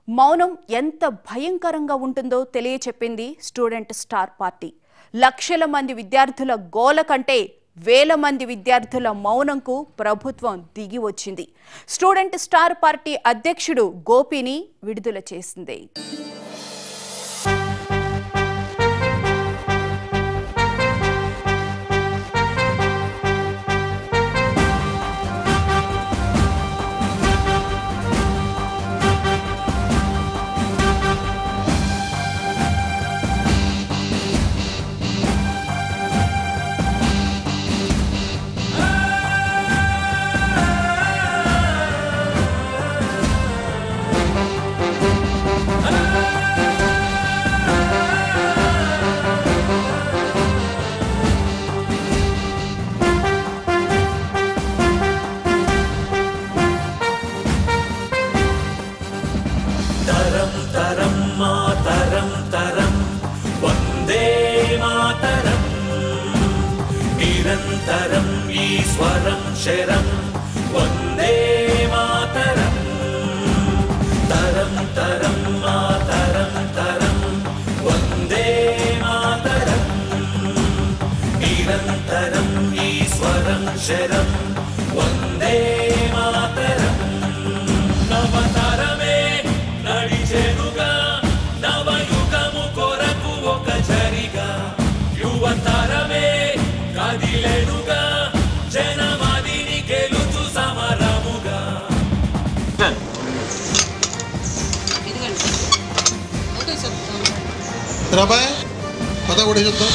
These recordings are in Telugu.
మౌనం ఎంత భయంకరంగా ఉంటుందో తెలియచెప్పింది స్టూడెంట్ స్టార్ పార్టీ. లక్షల మంది విద్యార్థుల గోల కంటే వేల మంది విద్యార్థుల మౌనంకు ప్రభుత్వం దిగి వచ్చింది. స్టూడెంట్ స్టార్ పార్టీ అధ్యక్షుడు గోపిని విడుదల చేసింది. నిరంతరం ఈ స్వరం శరం వందే మాతరం తరం తరం మాతరం తరం వందే మాతరం నిరంతరం ఈ స్వరం శరం వందే మాతరం నవతరమే నడిచెనుగా నవయుగము కొరకు ఒక చరిగా యువతరమే కదిలెనుగా జనమదిని గెలుచు సమరముగా. రాబాయ్ పద కూడా చెప్తాం.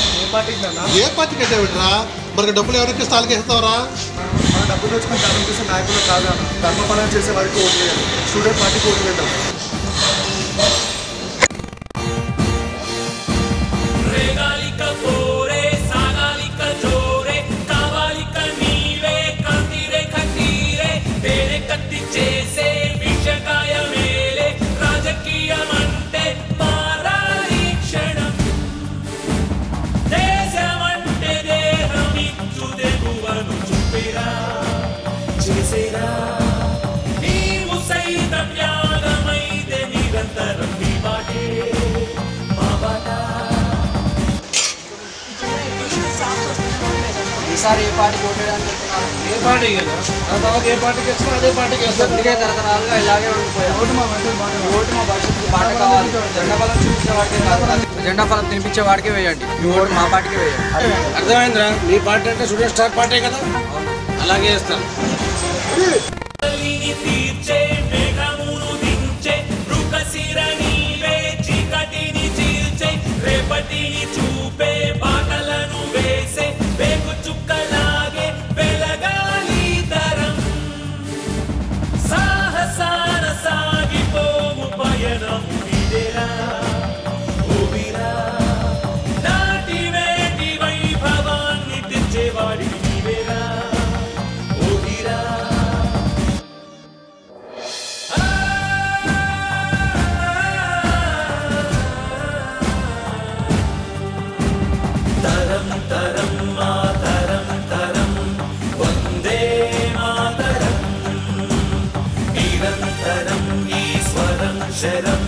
ఏ పార్టీకి అయితే విడరా? మరి డబ్బులు ఎవరికి ఇస్తే వాళ్ళకి ఇస్తావరా? మన డబ్బులు వచ్చుకొని ధర్మం చేసే నాయకులు కాదా? ధర్మపాలన చేసే వారికి ఓటు వేయాలి. స్టూడెంట్ పార్టీకి ఓటు వేద్దాం. చేసే విషకాయ మేలే రాజకీయమంటే మారాలి క్షణం దేశమంటే దేహమిచ్చు తెగువను చూపిరా చేసేరా నీవు సైతం యాగమైతే నిరంతరం నీ బాటే మా బాట. ఈసారి ఏ పార్టీ కొట్టేయడానికి ఏ పార్టీ కదా ఏ పార్టీకి వచ్చినా అదే పార్టీకి వేస్తాం. అందుకే తరతరాలుగా ఇలాగే ఉండిపోయాం. ఓటు మా భవిష్యత్తుకి బాట కావాలి. జెండా ఫలం చూపించే వాడికే కాదు, జెండా ఫలం తినిపించే వాడికే వేయండి. మీ ఓటు మా పార్టీకి వేయండి. అర్థమైందిరా? నీ పార్టీ అంటే స్టూడెంట్ స్టార్ పార్టీ కదా, అలాగే వేస్తాం. తీర్చే మేఘమును దించే రుకసిర నీవే చీకటిని చీల్చే రేపటిని చూపే బాటలను వేసే వేగు చుక్కలాగే వెలగాలి తరం సాహసాన సాగిపోవు పయనము ఇదేరా ఓవిరా నాటి వేటి వైభవాన్ని తెచ్చేవాడి నీవేరా ఓవిరా. తరం తరం మాతరం తరం వందే మాతరం నిరంతరం ఈ స్వరం శరం